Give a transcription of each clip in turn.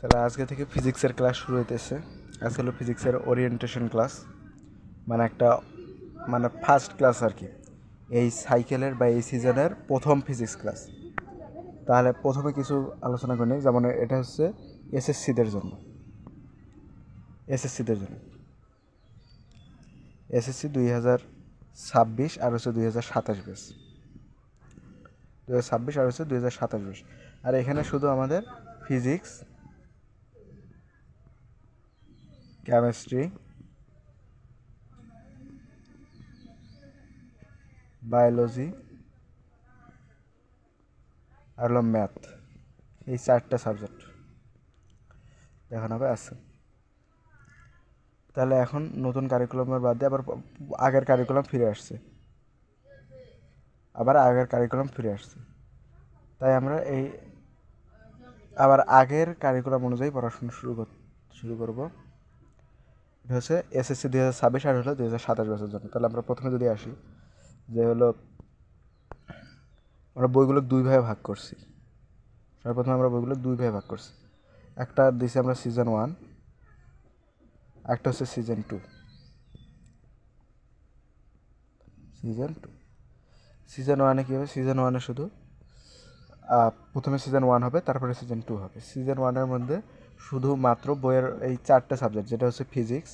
তাহলে আজকে থেকে ফিজিক্সের ক্লাস শুরু হইতেছে। আজকে হলো ফিজিক্সের ওরিয়েন্টেশন ক্লাস, মানে ফার্স্ট ক্লাস আর কি, এই সাইকেলের বা এই সিজনের প্রথম ফিজিক্স ক্লাস। তাহলে প্রথমে কিছু আলোচনা করে নিই, যেমন এটা হচ্ছে এসএসসিদের জন্য। এসএসসি 2026 আর হচ্ছে 2027 ব্যাচ, 2026 আর হচ্ছে 2027 ব্যাচ। আর এখানে শুধু আমাদের ফিজিক্স, কেমিস্ট্রি, বায়োলজি আর হলো ম্যাথ, এই 4টা সাবজেক্ট দেখানো হবে। আছে তাহলে এখন নতুন কারিকুলামের বাদ দিয়ে আগের কারিকুলাম ফিরে আসছে, তাই আমরা আগের কারিকুলাম অনুযায়ী পড়াশোনা শুরু করব। এটা হচ্ছে এসএসসি 2026 আর হলো 2027 বছরের জন্য। তাহলে আমরা প্রথমে যদি আসি, যে হলো আমরা বইগুলো দুই ভাগে ভাগ করছি। সর্বপ্রথমে আমরা বইগুলো দুই ভাগে ভাগ করছি। একটা দিছি আমরা সিজন 1, একটা হচ্ছে সিজন 2। সিজন 1-এ কী হবে? সিজন 1-এ শুধু প্রথমে সিজন 1 হবে, তারপরে সিজন 2 হবে। সিজন 1-এর মধ্যে শুধুমাত্র বইয়ের এই 4টে সাবজেক্ট, যেটা হচ্ছে ফিজিক্স,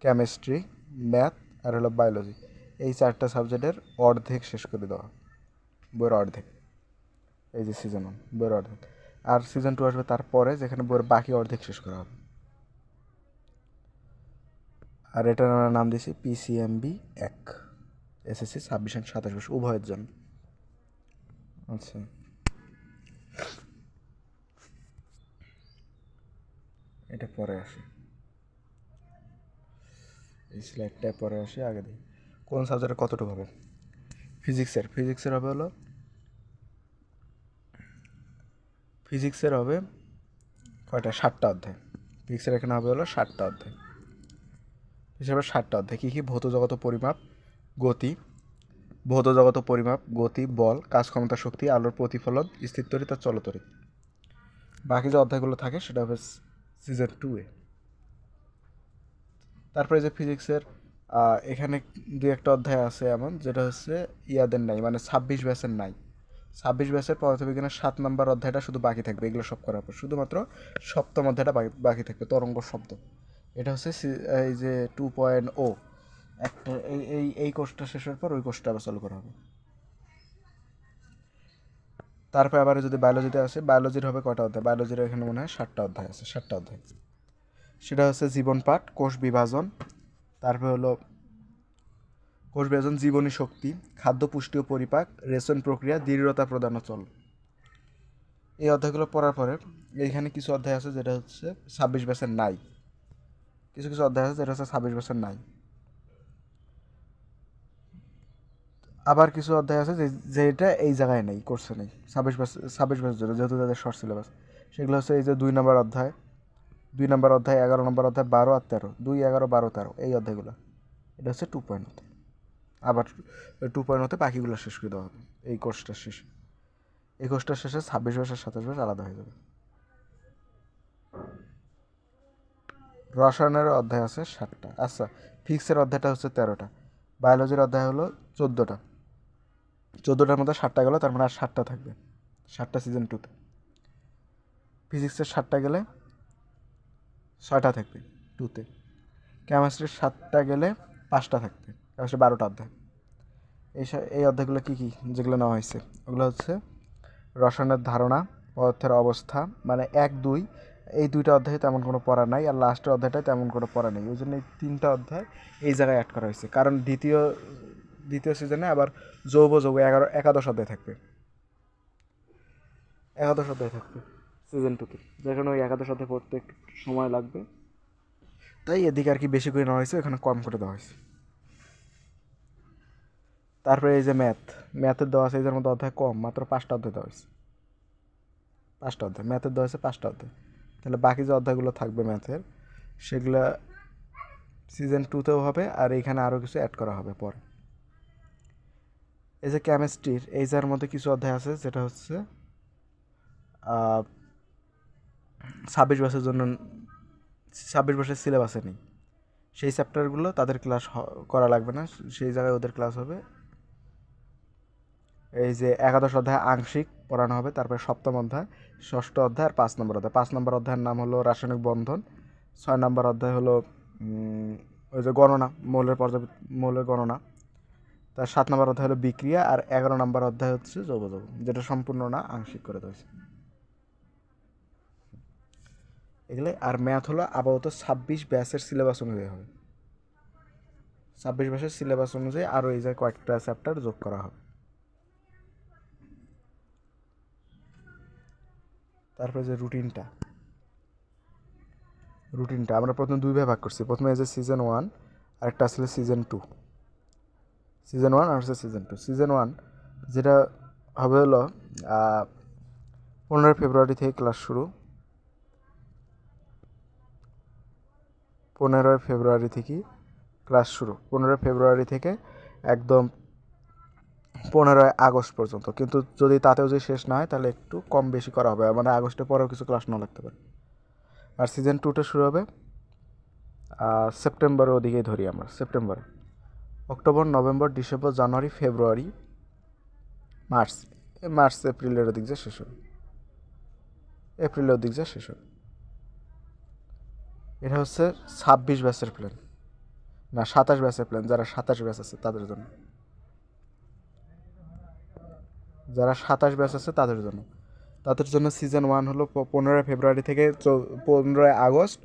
কেমিস্ট্রি, ম্যাথ আর হলো বায়োলজি, এই 4টা সাবজেক্টের অর্ধেক শেষ করে দেওয়া, বইয়ের অর্ধেক। এই যে সিজন 1 বইয়ের অর্ধেক, আর সিজন 2 আসবে তারপরে, যেখানে বইয়ের বাকি অর্ধেক শেষ করা হবে। আর এটার আমরা নাম দিয়েছি PCMB 1, এসএসসি 26 আর 27 বছর উভয়ের জন্য। আচ্ছা, এটা পরে আসে, এই স্লাইডটা পরে আসে। আগে দিই কোন সাবজেক্টে কতটুকু হবে। ফিজিক্সের হবে কয়টা? 7টা অধ্যায়। ফিজিক্সের এখানে হবে হলো 7টা অধ্যায়। হিসেবে 7টা অধ্যায় কী কী? ভৌত পরিমাপ, গতি, বল, কাজ ক্ষমতা, শক্তি, আলোর প্রতিফলন, স্থিরতড়িৎ আর চলতড়িৎ। বাকি যে অধ্যায়গুলো থাকে সেটা হবে সিজন 2-এ। তারপরে যে ফিজিক্সের এখানে 2-একটা অধ্যায় আছে এমন, যেটা হচ্ছে ইয়াদের নাই, মানে 26 ব্যাচের নাই। 26 ব্যাচের পদার্থবিজ্ঞানের 7 নম্বর অধ্যায়টা শুধু বাকি থাকবে। এগুলো সব করার পর শুধুমাত্র সপ্তম অধ্যায়টা বাকি থাকবে, তরঙ্গ শব্দ। এটা হচ্ছে এই যে 2.0, একটা এই কোর্সটা শেষের পর ওই কোর্সটা আবার চালু করা হবে। তারপরে আবার যদি বায়োলজিতে আসে, বায়োলজির হবে কয়টা অধ্যায়? বায়োলজির এখানে মনে হয় 7টা অধ্যায় আছে। 7টা অধ্যায়, সেটা হচ্ছে জীবন পাঠ, কোষ বিভাজন, তারপরে হলো কোষ বিভাজন, জীবনী শক্তি, খাদ্য, পুষ্টি ও পরিপাক, রেচন প্রক্রিয়া, দৃঢ়তা প্রদান ও চল। এই অধ্যায়গুলো পড়ার পরে এইখানে কিছু অধ্যায় আছে যেটা হচ্ছে 26 ব্যাচের নাই। কিছু অধ্যায় আছে যেটা হচ্ছে 26 ব্যাচের নাই। আবার কিছু অধ্যায় আছে যেটা এই জায়গায় নেই, কোর্সে নেই, 26 ব্যাচের জন্য, যেহেতু তাদের শর্ট সিলেবাস। সেগুলো হচ্ছে এই যে 2 নম্বর অধ্যায়, 11 নম্বর অধ্যায়, 12 আর 13, 2, 11, 12, 13 এই অধ্যায়গুলো। এটা হচ্ছে 2.0। আবার 2.0-তে বাকিগুলো শেষ করে দেওয়া হবে এই কোর্সটা শেষে। এই কোর্সটা শেষে 26 ব্যাচ আর 27 ব্যাচ আলাদা হয়ে যাবে। রসায়নের অধ্যায় আছে 7টা। আচ্ছা, ফিজিক্সের অধ্যায়টা হচ্ছে 13টা, বায়োলজির অধ্যায় হলো 14টা। 14টার মধ্যে 7টা গেল, তার মানে আর 7টা থাকবে, 7টা সিজন 2-তে। ফিজিক্সের 7টা গেলে 6টা থাকবে 2-তে। কেমিস্ট্রির 7টা গেলে 5টা থাকবে, কেমিস্ট্রি 12টা অধ্যায়। এই অধ্যায়গুলো কী কী যেগুলো নেওয়া হয়েছে? ওগুলো হচ্ছে রসায়নের ধারণা, পদার্থের অবস্থা, মানে 1, 2 এই 2টা অধ্যায়ে তেমন কোনো পড়া নাই, আর লাস্টের অধ্যায়টায় তেমন কোনো পড়া নেই। ওই জন্য এই 3টা অধ্যায় এই জায়গায় অ্যাড করা হয়েছে, কারণ দ্বিতীয় সিজনে আবার যৌগ 11 অধ্যায় থাকবে। সিজন 2-তে, যেখানে ওই 11 অধ্যায় পড়তে সময় লাগবে, তাই এদিকে আর কি বেশি করে নেওয়া হয়েছে, এখানে কম করে দেওয়া হয়েছে। তারপরে এই যে ম্যাথের দেওয়া আছে, এদের মধ্যে অধ্যায় কম, মাত্র 5টা অধ্যায় দেওয়া হয়েছে। 5টা অধ্যায় ম্যাথের দেওয়া হয়েছে, 5টা অধ্যায়। তাহলে বাকি যে অধ্যায়গুলো থাকবে ম্যাথের, সেগুলো সিজন 2-তেও হবে, আর এইখানে আরও কিছু অ্যাড করা হবে পরে। এই যে কেমিস্ট্রির এই যার মধ্যে কিছু অধ্যায় আছে, যেটা হচ্ছে 26 বছরের জন্য 26 বছরের সিলেবাসে নেই, সেই চ্যাপ্টারগুলো তাদের ক্লাস করা লাগবে না, সেই জায়গায় ওদের ক্লাস হবে এই যে 11 অধ্যায় আংশিক পড়ানো হবে, তারপরে 7ম অধ্যায়, 6ষ্ঠ অধ্যায় আর 5 নম্বর অধ্যায়। 5 নম্বর অধ্যায়ের নাম হলো রাসায়নিক বন্ধন, 6 নম্বর অধ্যায় হলো ওই যে গণনা, মৌলের গণনা, তার 7 নম্বর অধ্যায় হলো বিক্রিয়া, আর 11 নম্বর অধ্যায় হচ্ছে যোগাযোগ, যেটা সম্পূর্ণ না আংশিক করে দেওয়া এগুলো। আর ম্যাথ হলো আপাতত 26 ব্যাচের সিলেবাস অনুযায়ী হবে, 26 ব্যাচের সিলেবাস অনুযায়ী আরও এই যে কয়েকটা চ্যাপ্টার যোগ করা হবে। তারপরে যে রুটিনটা আমরা প্রথমে 2 ভাগ করছি। প্রথমে এই যে সিজন 1, আরেকটা আসলে সিজন 2। সিজন 1 আর হচ্ছে সিজন 2। সিজন 1 যেটা হবে হলো 15 ফেব্রুয়ারি থেকে ক্লাস শুরু, 15 ফেব্রুয়ারি থেকে ক্লাস শুরু, 15 ফেব্রুয়ারি থেকে একদম 15 আগস্ট পর্যন্ত। কিন্তু যদি তাতেও যদি শেষ না হয় তাহলে একটু কম বেশি করা হবে, মানে আগস্টের পরেও কিছু ক্লাস না লাগতে পারে। আর সিজন 2টা শুরু হবে সেপ্টেম্বরের ওদিকেই ধরি আমরা, সেপ্টেম্বরে, অক্টোবর, নভেম্বর, ডিসেম্বর, জানুয়ারি, ফেব্রুয়ারি, মার্চ এপ্রিলের ওদিক যে শেষ হবে, এপ্রিলের ওদিক যে শেষ হবে। এটা হচ্ছে 26 ব্যাচের প্ল্যান, না 27 ব্যাচের প্ল্যান। যারা 27 ব্যাচ আছে তাদের জন্য, যারা 27 ব্যাচ আছে তাদের জন্য সিজন 1 হলো 15 ফেব্রুয়ারি থেকে 15 আগস্ট,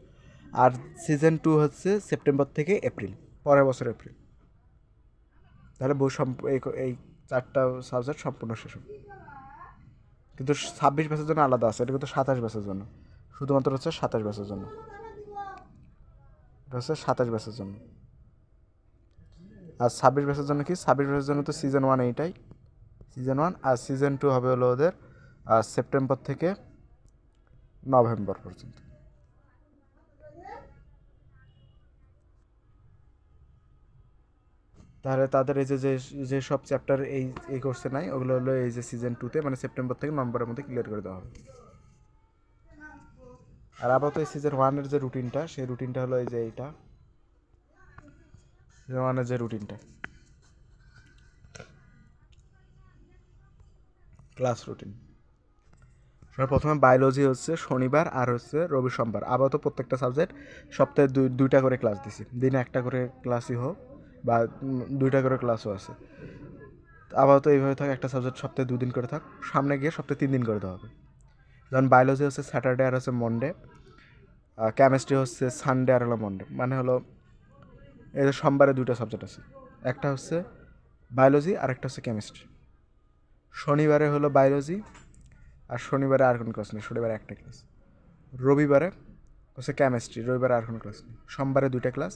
আর সিজন 2 হচ্ছে সেপ্টেম্বর থেকে এপ্রিল, পরের বছর এপ্রিল। তাহলে এই 4টা সাবজেক্ট সম্পূর্ণ শেষ হবে। কিন্তু 26 ব্যাচের জন্য আলাদা আছে, এটা কিন্তু 27 ব্যাচের জন্য, শুধুমাত্র হচ্ছে 27 ব্যাচের জন্য, এটা হচ্ছে 27 ব্যাচের জন্য। আর 26 ব্যাচের জন্য কি, 26 ব্যাচের জন্য তো সিজন 1 এইটাই, সিজন 1, আর সিজন 2 হবে হলো ওদের সেপ্টেম্বর থেকে নভেম্বর পর্যন্ত। তাহলে তাদের এই যে সব চ্যাপ্টার এই কোর্সে নাই, ওগুলো হলো এই যে সিজন 2তে, মানে সেপ্টেম্বর থেকে নভেম্বরের মধ্যে ক্লিয়ার করে দেওয়া হবে। আর আপাতত এই সিজন 1-এর যে রুটিনটা, সেই রুটিনটা হলো এই যে এইটা, সিজন 1-এর যে রুটিনটা, ক্লাস রুটিন। প্রথমে বায়োলজি হচ্ছে শনিবার আর হচ্ছে রবি সোমবার। আপাতত প্রত্যেকটা সাবজেক্ট সপ্তাহে দুইটা করে ক্লাস দিছি, দিনে একটা করে ক্লাসই হোক বা 2টা করে ক্লাসও আছে। আপাতত এইভাবে থাক, একটা সাবজেক্ট সপ্তাহে 2 দিন করে থাক, সামনে গিয়ে সপ্তাহে 3 দিন করে দেওয়া হবে। যেমন বায়োলজি হচ্ছে স্যাটারডে আর হচ্ছে মন্ডে, কেমিস্ট্রি হচ্ছে সানডে আর হলো মন্ডে। মানে হলো এই যে সোমবারে 2টা সাবজেক্ট আছে, একটা হচ্ছে বায়োলজি আর একটা হচ্ছে কেমিস্ট্রি। শনিবারে হলো বায়োলজি, আর শনিবারে আর কোনো ক্লাস নেই, শনিবারে একটা ক্লাস। রবিবারে হচ্ছে কেমিস্ট্রি, রবিবারে আর কোনো ক্লাস নেই। সোমবারে 2টা ক্লাস,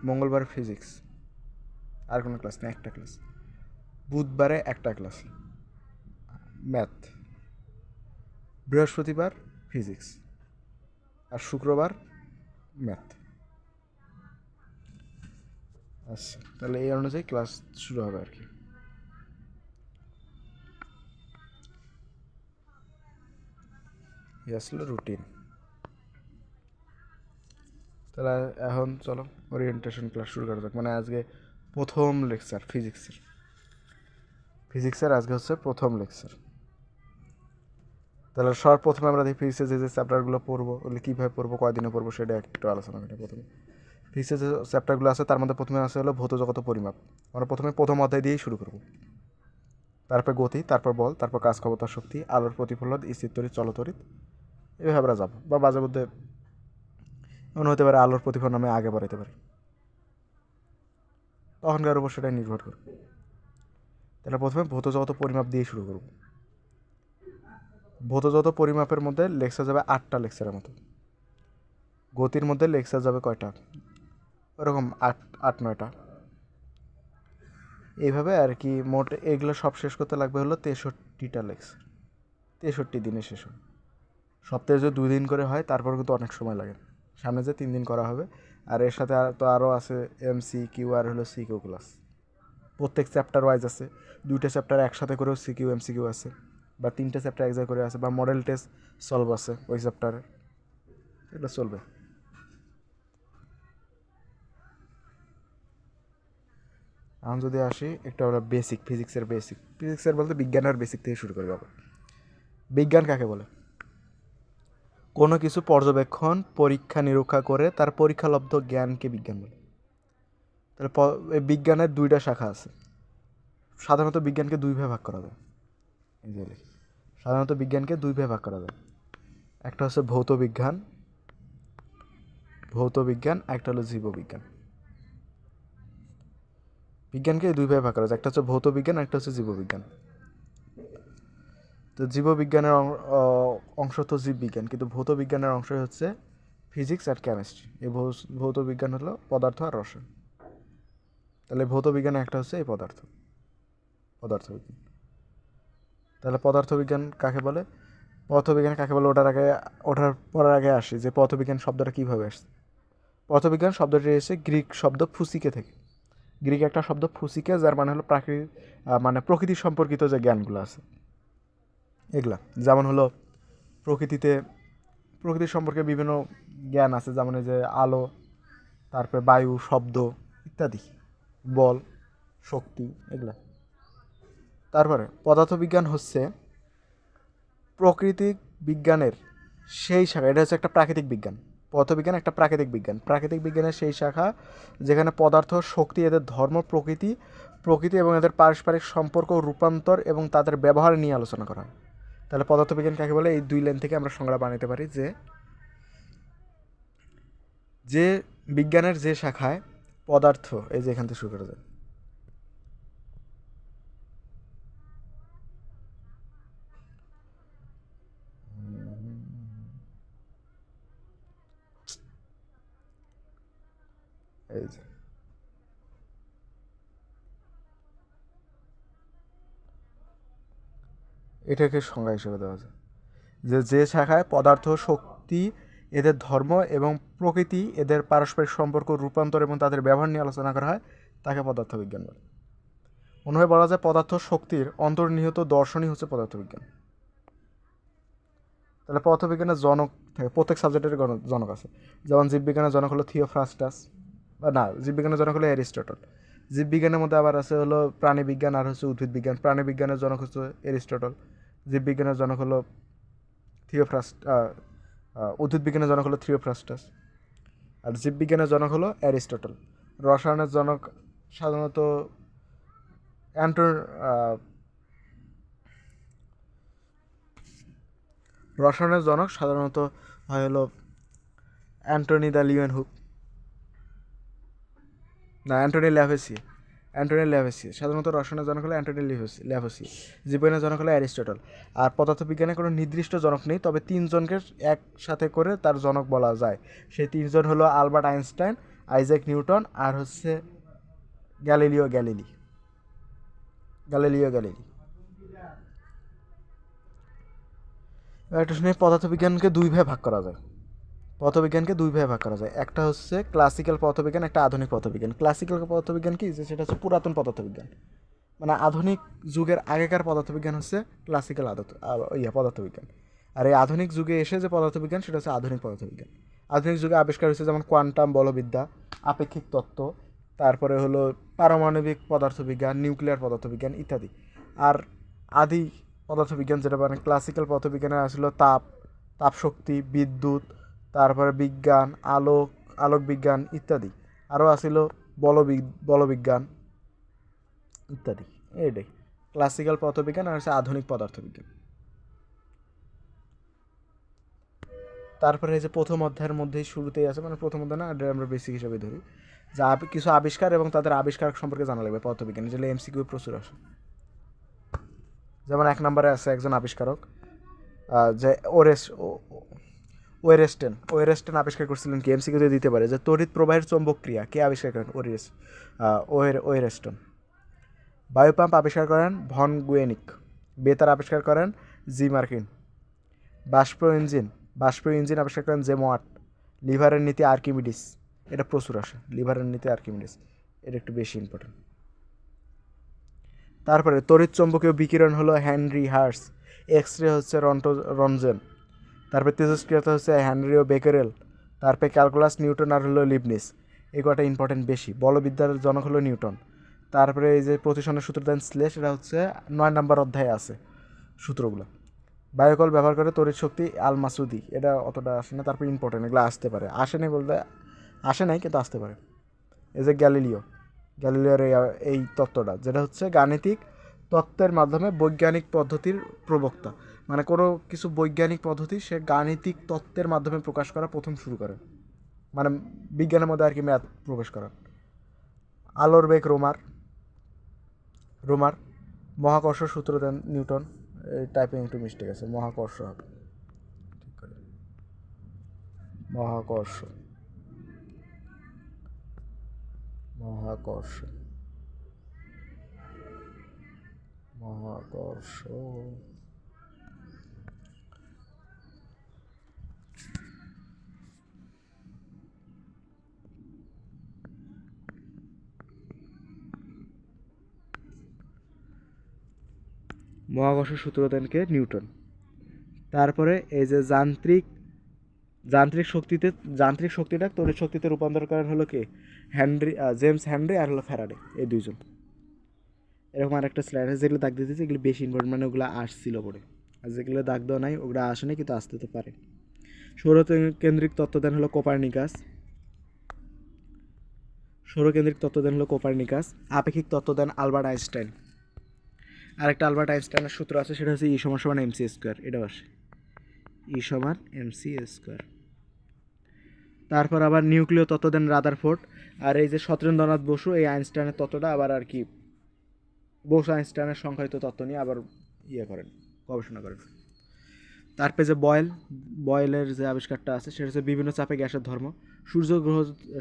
মঙ্গলবার ফিজিক্স, আর কোনো ক্লাস নেই, একটা ক্লাস। বুধবারে একটা ক্লাস ম্যাথ, বৃহস্পতিবার ফিজিক্স, আর শুক্রবার ম্যাথ। আচ্ছা, তাহলে এই অনুযায়ী ক্লাস শুরু হবে আর কি। এই আসলে রুটিন। তাহলে এখন চলো ওরিয়েন্টেশন ক্লাস শুরু করা যাক। মানে আজকে প্রথম লেকচার ফিজিক্সের আজকে হচ্ছে প্রথম লেকচার। তাহলে সর্বপ্রথমে আমরা দেখি ফিজিক্সের যে চ্যাপ্টারগুলো পড়বো, ওগুলো কীভাবে পড়বো, কয়দিনে পড়বো, সেটা একটু আলোচনা করি। প্রথমে ফিজিক্সের যে চ্যাপ্টারগুলো আছে তার মধ্যে প্রথমে আছে হলো ভৌত জগত পরিমাপ। আমরা প্রথমে প্রথম অধ্যায় দিয়েই শুরু করবো, তারপর গতি, তারপর বল, তারপর কাজ ক্ষমতা শক্তি, আলোর প্রতিফলন, স্থির তড়িৎ, চলতড়িৎ, এভাবে আমরা যাবো। বা মাঝে মধ্যে মনে হতে পারে আলোর প্রতিফলন আমি আগে বাড়াইতে পারি, তখনকার উপর সেটাই নির্ভর করবে। তাহলে প্রথমে ভৌত জগত পরিমাপ দিয়ে শুরু করব। ভৌত জগত পরিমাপের মধ্যে লেকচার যাবে 8টা লেকচারের মতো। গতির মধ্যে লেকচার যাবে কয়টা, ওরকম 8-9টা, এইভাবে আর কি। মোট এগুলো সব শেষ করতে লাগবে হলো 63টা লেকচার, 63 দিনে শেষ হবে। সপ্তাহে যদি 2 দিন করে হয় তারপর কিন্তু অনেক সময় লাগে, সামনে যে 3 দিন করা হবে। আর এর সাথে তো আরও আছে MCQ আর হলো সিকিউ ক্লাস, প্রত্যেক চ্যাপ্টার ওয়াইজ আছে। 2টা চ্যাপ্টার একসাথে করেও সিকিউ MCQ আছে, বা 3টে চ্যাপ্টার এক জায়গায় করে আছে, বা মডেল টেস্ট সলভ আছে ওই চ্যাপ্টারে, এটা চলবে। এখন যদি আসি একটু আমরা ফিজিক্সের বলতে বিজ্ঞানের বেসিক থেকে শুরু করবো। বিজ্ঞান কাকে বলে? কোনো কিছু পর্যবেক্ষণ, পরীক্ষা নিরীক্ষা করে তার পরীক্ষালব্ধ জ্ঞানকে বিজ্ঞান বলে। তাহলে বিজ্ঞানের 2টা শাখা আছে। সাধারণত বিজ্ঞানকে 2 ভাগে ভাগ করা যায়। সাধারণত বিজ্ঞানকে 2 ভাগে ভাগ করা যায়। একটা হচ্ছে ভৌত বিজ্ঞান, একটা হলো জীববিজ্ঞান। বিজ্ঞানকে 2 ভাগে ভাগ করা যায়, একটা হচ্ছে ভৌত বিজ্ঞান, একটা হচ্ছে জীববিজ্ঞান। তো জীববিজ্ঞানের অংশ তো জীববিজ্ঞান, কিন্তু ভৌত বিজ্ঞানের অংশ হচ্ছে ফিজিক্স আর কেমিস্ট্রি। এই ভৌত বিজ্ঞান হলো পদার্থ আর রসায়ন। তাহলে ভৌত বিজ্ঞানের একটা হচ্ছে এই পদার্থবিজ্ঞান। তাহলে পদার্থবিজ্ঞান কাকে বলে? পদার্থবিজ্ঞান কাকে বলে ওঠার পরের আগে আসি যে পদার্থবিজ্ঞান শব্দটা কীভাবে আসছে। পদার্থবিজ্ঞান শব্দটি এসেছে গ্রিক শব্দ ফুসিকে থেকে। গ্রিক একটা শব্দ ফুসিকে, যার মানে হলো প্রকৃতি সম্পর্কিত যে জ্ঞানগুলো আছে এগুলা। যেমন হলো প্রকৃতি সম্পর্কে বিভিন্ন জ্ঞান আছে, যেমন এই যে আলো, তারপরে বায়ু, শব্দ ইত্যাদি, বল, শক্তি, এগুলা। তারপরে পদার্থবিজ্ঞান হচ্ছে প্রকৃতিক বিজ্ঞানের সেই শাখা, এটা হচ্ছে একটা প্রাকৃতিক বিজ্ঞান। পদার্থবিজ্ঞান একটা প্রাকৃতিক বিজ্ঞানের সেই শাখা যেখানে পদার্থ, শক্তি, এদের ধর্ম, প্রকৃতি এবং এদের পারস্পরিক সম্পর্ক, রূপান্তর এবং তাদের ব্যবহার নিয়ে আলোচনা করা হয়। তাহলে পদার্থবিজ্ঞান কাকে বলে? এই 2 লাইন থেকে আমরা সংজ্ঞা বানাতে পারি যে বিজ্ঞানের যে শাখায় পদার্থ, এই যে এখান থেকে শুরু করা যায়, এই যে এটাকে সংজ্ঞা হিসেবে দেওয়া যায় যে শাখায় পদার্থ, শক্তি, এদের ধর্ম এবং প্রকৃতি, এদের পারস্পরিক সম্পর্ক, রূপান্তর এবং তাদের ব্যবহার নিয়ে আলোচনা করা হয়, তাকে পদার্থবিজ্ঞান বলে। অন্যভাবে বলা যায় পদার্থ শক্তির অন্তর্নিহিত দর্শনই হচ্ছে পদার্থবিজ্ঞান। তাহলে পদার্থবিজ্ঞানের জনক থাকে, প্রত্যেক সাবজেক্টের জনক আছে। যেমন জীববিজ্ঞানের জনক হলো থিওফ্রাস্টাস, জীববিজ্ঞানের জনক হলো অ্যারিস্টটল। জীববিজ্ঞানের মধ্যে আবার আছে হলো প্রাণীবিজ্ঞান আর হচ্ছে উদ্ভিদ বিজ্ঞান। প্রাণীবিজ্ঞানের জনক হচ্ছে অ্যারিস্টটল, জীববিজ্ঞানের জনক হলো উদ্ভিদ বিজ্ঞানের জনক হলো থিওফ্রাস্টাস, আর জীববিজ্ঞানের জনক হলো অ্যারিস্টটল। রসায়নের জনক সাধারণত হয় হলো অ্যান্টনি দ্য লিউয়েনহুক, অ্যান্টনি ল্যাভেসিয়ে। সাধারণত রসায়নের জনক হলো অ্যান্টনি ল্যাভেসিয়ে। জীববিজ্ঞানের জনক হলো অ্যারিস্টটল। আর পদার্থবিজ্ঞানের কোনো নির্দিষ্ট জনক নেই, তবে 3 জনকে একসাথে করে তার জনক বলা যায়। সেই 3 জন হলো আলবার্ট আইনস্টাইন, আইজ্যাক নিউটন আর হচ্ছে গ্যালিলিও গ্যালিলি। একটা শুনে পদার্থবিজ্ঞানকে 2 ভাগে ভাগ করা যায়। একটা হচ্ছে ক্লাসিক্যাল পদার্থবিজ্ঞান, একটা আধুনিক পদার্থবিজ্ঞান। ক্লাসিক্যাল পদার্থবিজ্ঞান কি, যে সেটা হচ্ছে পুরাতন পদার্থবিজ্ঞান, মানে আধুনিক যুগের আগেকার পদার্থবিজ্ঞান হচ্ছে ক্লাসিক্যাল পদার্থবিজ্ঞান। আর এই আধুনিক যুগে এসে যে পদার্থবিজ্ঞান সেটা হচ্ছে আধুনিক পদার্থবিজ্ঞান। আধুনিক যুগে আবিষ্কার হয়েছে যেমন কোয়ান্টাম বলবিদ্যা, আপেক্ষিক তত্ত্ব, তারপরে হলো পারমাণবিক পদার্থবিজ্ঞান, নিউক্লিয়ার পদার্থবিজ্ঞান ইত্যাদি। আর আদি পদার্থবিজ্ঞান যেটা মানে ক্লাসিক্যাল পদার্থবিজ্ঞানে আসলে তাপশক্তি, বিদ্যুৎ, তারপরে বিজ্ঞান, আলোক বিজ্ঞান ইত্যাদি। আরও আসিল বলবিজ্ঞান ইত্যাদি। এইটাই ক্লাসিক্যাল পদার্থবিজ্ঞান আর হচ্ছে আধুনিক পদার্থবিজ্ঞান। তারপরে এই যে প্রথম অধ্যায়ের মধ্যেই শুরুতেই আছে, মানে প্রথম অধ্যায় না, আমরা বেসিক হিসেবে ধরি, যা কিছু আবিষ্কার এবং তাদের আবিষ্কার সম্পর্কে জানা লাগবে পদার্থবিজ্ঞান, যেগুলো এমসিকিউ প্রচুর আসে। যেমন 1 নম্বরে আছে একজন আবিষ্কারক, যে ওয়েরেস্টেন আবিষ্কার করছিলেন কি, এমসিকিউতে দিতে পারে যে তড়িৎ প্রবাহের চৌম্বক ক্রিয়া কে আবিষ্কার করেন? ওয়েরেস্টন। বায়ু পাম্প আবিষ্কার করেন ভন গুয়েনিক। বেতার আবিষ্কার করেন জি মার্কিন। বাষ্প ইঞ্জিন আবিষ্কার করেন জেম ওয়াট। লিভারের নীতি আর্কিমিডিস, এটা প্রচুর আসে, লিভারের নীতি আর্কিমিডিস, এটা একটু বেশি ইম্পর্টেন্ট। তারপরে তড়িৎ চৌম্বকীয় বিকিরণ হলো হেনরি হার্টস। এক্স রে হচ্ছে রনজেন, তারপরে তেজস্ক্রিয়তা হচ্ছে হেনরি ও বেকারেল, তারপরে ক্যালকুলাস নিউটন আর হলো লিবনিস। এই কটা ইম্পর্টেন্ট বেশি। বলবিদ্যার জনক হলো নিউটন। তারপরে এই যে প্রতিসনের সূত্র দেন শ্লেষ, এটা হচ্ছে 9 নম্বর অধ্যায়ে আছে সূত্রগুলো। বায়ুকল ব্যবহার করে তড়িৎ শক্তি আল মাসুদি, এটা অতটা আসে না। তারপরে ইম্পর্টেন্ট এগুলো আসতে পারে, আসে নাই বলতে আসে নাই কিন্তু আসতে পারে। এই যে গ্যালিলিওর এই তত্ত্বটা, যেটা হচ্ছে গাণিতিক তত্ত্বের মাধ্যমে বৈজ্ঞানিক পদ্ধতির প্রবক্তা, মানে কোনো কিছু বৈজ্ঞানিক পদ্ধতি সে গাণিতিক তত্ত্বের মাধ্যমে প্রকাশ করা প্রথম শুরু করে, মানে বিজ্ঞানের মধ্যে আর কি ম্যাথ প্রবেশ করা। আলোর বেগ রোমার মহাকর্ষ সূত্র দেন নিউটন। এই টাইপিং একটু মিস্টেক আছে, মহাকর্ষ হবে, ঠিক করে মহাকর্ষ মহাকর্ষ মহাকর্ষ মহাকর্ষ সূত্র দেন কে? নিউটন। তারপরে এই যে যান্ত্রিক শক্তিটা তড়িৎ শক্তিতে রূপান্তর করেন হলো কে? জেমস হেনরি আর হলো ফ্যারাডে, এই দুইজন। এরকম আর একটা স্লাইড আছে যেগুলো দাগ দিতেছে, এগুলো বেশি ইম্পর্টেন্ট, মানে ওগুলো আসছিল পরে, আর যেগুলো দাগ দেওয়া নাই ওগুলো আসে নাই কিন্তু আসতে তো পারে। সৌরকেন্দ্রিক তত্ত্ব দেন হলো কোপারনিকাস। আপেক্ষিক তত্ত্ব দেন আলবার্ট আইনস্টাইন। আরেকটা আলবার্ট আইনস্টাইনের সূত্র আছে, সেটা হচ্ছে E=mc², এটাও আসে E=mc²। তারপর আবার নিউক্লিয় তত্ত্ব দেন রাদারফোর্ড। আর এই যে সত্যেন্দ্রনাথ বসু, এই আইনস্টাইনের তত্ত্বটা আবার আর কি বসু আইনস্টাইনের সংখ্যায়িত তত্ত্ব নিয়ে আবার গবেষণা করেন। তারপরে যে বয়েলের যে আবিষ্কারটা আছে, সেটা হচ্ছে বিভিন্ন চাপে গ্যাসের ধর্ম।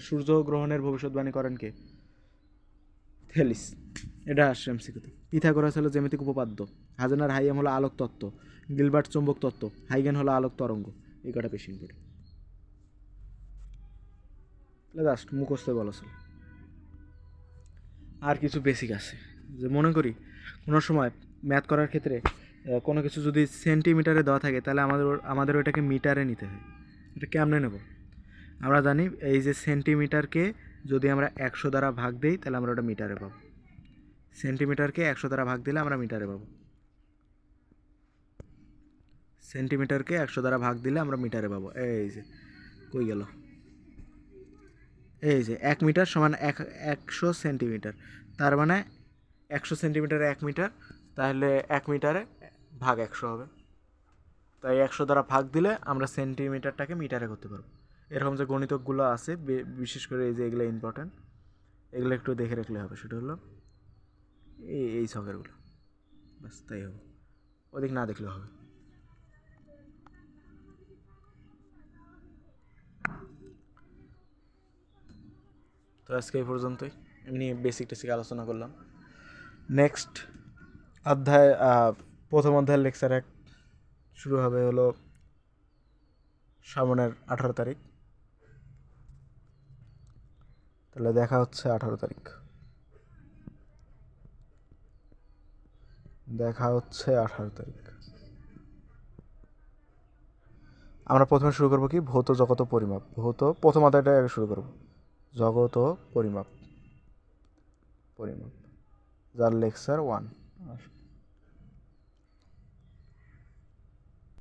সূর্যগ্রহণের ভবিষ্যৎবাণী করেন কে? থেলিস, এটা আসছে এমসিকিউতে। পিথাগোরাস হলো জ্যামিতিক উপপাদ্য। হাজেনার হাইয়াম হলো আলোক তত্ত্ব। গিলবার্ট চৌম্বক তত্ত্ব। হাইগেন হলো আলোক তরঙ্গ। এই কটা বেশি ইম্পর্টেন্ট, জাস্ট মুখস্থ বলা ছিল। আর কিছু বেসিক আছে, যে মনে করি কোনো সময় ম্যাথ করার ক্ষেত্রে কোনো কিছু যদি সেন্টিমিটারে দেওয়া থাকে, তাহলে আমাদের ওইটাকে মিটারে নিতে হয়। এটা কেমনে নেব? আমরা জানি এই যে সেন্টিমিটারকে যদি আমরা 100 দ্বারা ভাগ দিই, তাহলে আমরা ওটা মিটারে পাবো। সেন্টিমিটারকে 100 দ্বারা ভাগ দিলে আমরা মিটারে পাবো। সেন্টিমিটারকে 100 দ্বারা ভাগ দিলে আমরা মিটারে পাবো। এই যে কই গেল, এই যে 1 মিটার সমান 100 সেন্টিমিটার, তার মানে 100 সেন্টিমিটারে 1 মিটার, তাহলে 1 মিটারে ভাগ 100 হবে। তাই 100 দ্বারা ভাগ দিলে আমরা সেন্টিমিটারটাকে মিটারে করতে পারবো। এরকম যে গণিতকগুলো আছে, বিশেষ করে এই যে এগুলো ইম্পর্টেন্ট, এগুলো একটু দেখে রাখলে হবে। সেটা হলো এই ছকেরগুলো, ব্যাস তাই হবে, ওদিক না দেখলেও হবে। তো আজকে এই পর্যন্তই, এমনি বেসিক আলোচনা করলাম। নেক্সট অধ্যায়, প্রথম অধ্যায়ের লেকচার 1 শুরু হবে হলো সামনের 18 তারিখ। তাহলে দেখা হচ্ছে 18 তারিখ, আমরা প্রথমে শুরু করবো কি? ভৌত জগত পরিমাপ। প্রথম অধ্যায়টা আগে শুরু করবো, জগত ও পরিমাপ, যার লেকচার 1।